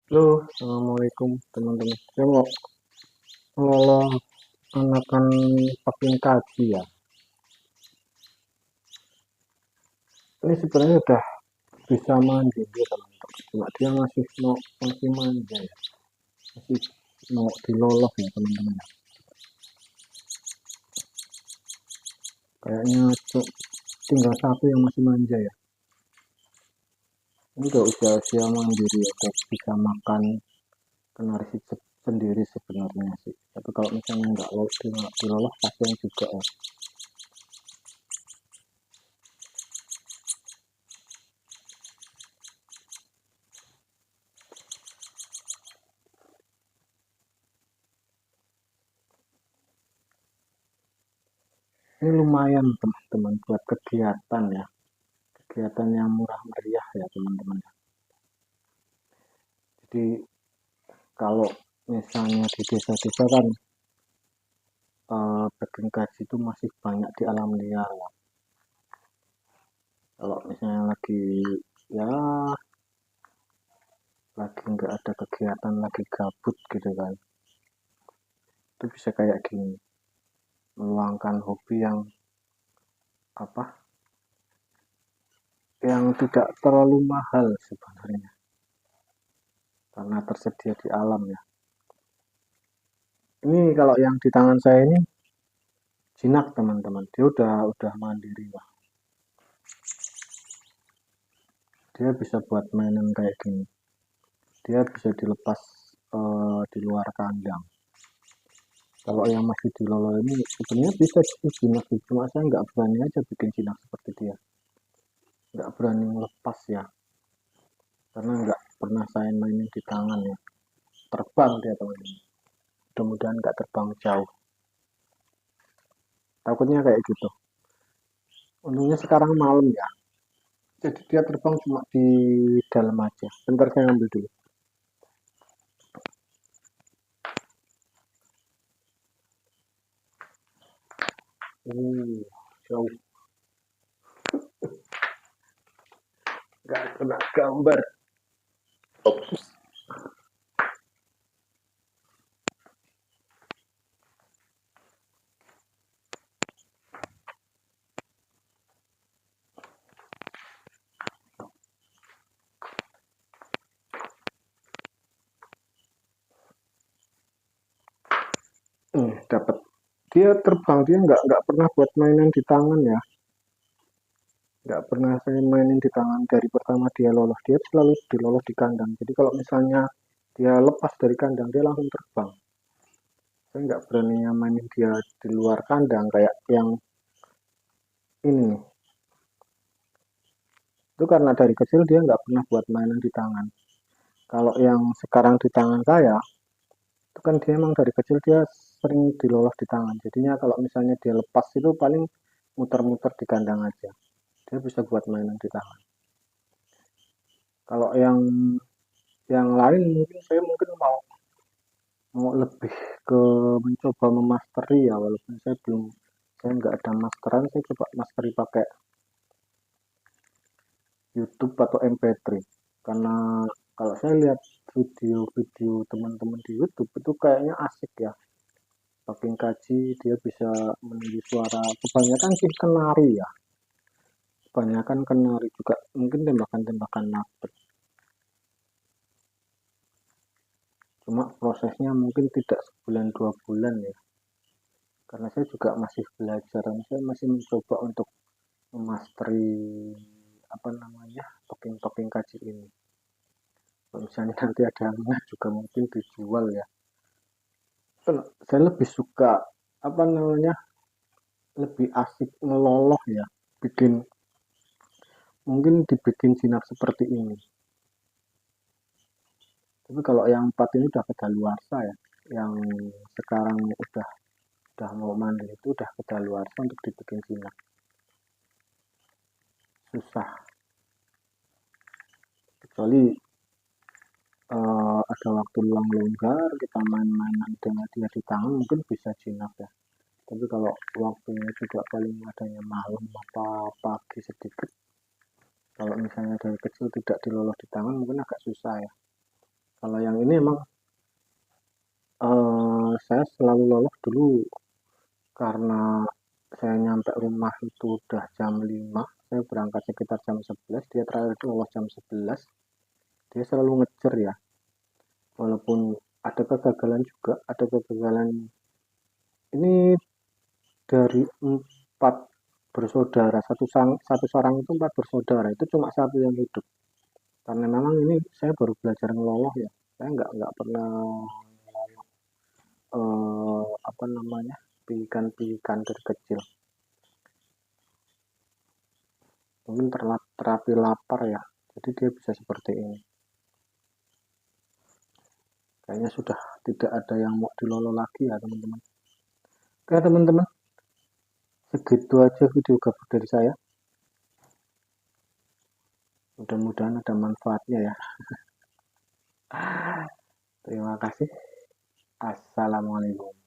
Halo, assalamualaikum teman-teman. Saya mau nolong anakan pakai kaji ya. Ini sebenarnya udah bisa mandi dia teman-teman. Cuma dia masih manja ya, masih mau diloloh ya teman-teman. Kayaknya tinggal satu yang masih manja ya. Ini udah usia mandiri ya, udah bisa makan kenari sendiri sebenarnya sih. Tapi kalau misalnya nggak diloloh kasihan juga ya. Ini lumayan teman-teman buat kegiatan ya. Kegiatan yang murah meriah ya teman-teman. Jadi kalau misalnya di desa-desa kan daging gaji itu masih banyak di alam liar ya. Kalau misalnya ya lagi nggak ada kegiatan, lagi gabut gitu kan, itu bisa kayak gini, meluangkan hobi apa yang tidak terlalu mahal sebenarnya karena tersedia di alam ya. Ini kalau yang di tangan saya ini jinak teman-teman, dia udah mandiri lah. Dia bisa buat mainan kayak gini, dia bisa dilepas di luar kandang. Kalau yang masih di lolo ini sebenarnya bisa jinak, cuma saya nggak berani aja bikin jinak seperti dia, nggak berani lepas ya, karena nggak pernah saya mainin di tangan ya. Terbang dia teman-teman, mudah-mudahan nggak terbang jauh, takutnya kayak gitu. Untungnya sekarang malam ya, jadi dia terbang cuma di dalam aja. Bentar saya ambil dulu. Jauh, nggak kena gambar. Dapat. Dia terbang, dia nggak pernah buat mainan di tangan ya, nggak pernah saya mainin di tangan dari pertama dia lolos, dia selalu dilolos di kandang. Jadi kalau misalnya dia lepas dari kandang dia langsung terbang. Saya nggak berani mainin dia di luar kandang kayak yang ini. Itu karena dari kecil dia nggak pernah buat mainan di tangan. Kalau yang sekarang di tangan saya itu kan dia emang dari kecil dia sering dilolos di tangan, jadinya kalau misalnya dia lepas itu paling muter-muter di kandang aja, dia bisa buat mainan di tangan. Kalau yang lain mungkin saya mau mau lebih ke mencoba memasteri ya, walaupun saya nggak ada masteran, saya coba masteri pakai YouTube atau MP3, karena kalau saya lihat video-video teman-teman di YouTube itu kayaknya asik ya, pakai kaji dia bisa meniru suara, kebanyakan kenari juga, mungkin tembakan-tembakan nafas, cuma prosesnya mungkin tidak sebulan 2 bulan ya, karena saya juga masih belajar, saya masih mencoba untuk memasteri apa namanya topping kaji ini. Kalau misalnya nanti ada yang juga mungkin dijual ya. Saya lebih suka apa namanya, lebih asik ngeloloh ya, bikin mungkin dibikin jinak seperti ini. Tapi kalau yang 4 ini udah kedaluarsa ya, yang sekarang udah mau mandi itu udah kedaluarsa untuk dibikin jinak, susah. Kecuali ada waktu luang longgar kita main-mainan dengan dia di tangan mungkin bisa jinak ya. Tapi kalau waktunya juga paling adanya malam apa pagi sedikit, kalau misalnya dari kecil tidak dilolos di tangan mungkin agak susah ya. Kalau ini emang saya selalu lolos dulu karena saya nyampe rumah itu udah jam 5, saya berangkat sekitar jam 11, dia terakhir lolos jam 11. Dia selalu ngejar ya, walaupun ada kegagalan juga, ada kegagalan. Ini dari 4 bersaudara, satu sarang itu 4 bersaudara, itu cuma satu yang hidup. Karena memang ini saya baru belajar ngeloloh ya, saya nggak pernah apa namanya, piikan-piikan dari kecil. Mungkin terapi lapar ya, jadi dia bisa seperti ini. Kayaknya sudah tidak ada yang mau dilolo lagi ya teman-teman. Oke teman-teman, segitu aja video gabut dari saya. Mudah-mudahan ada manfaatnya ya. Terima kasih. Assalamualaikum.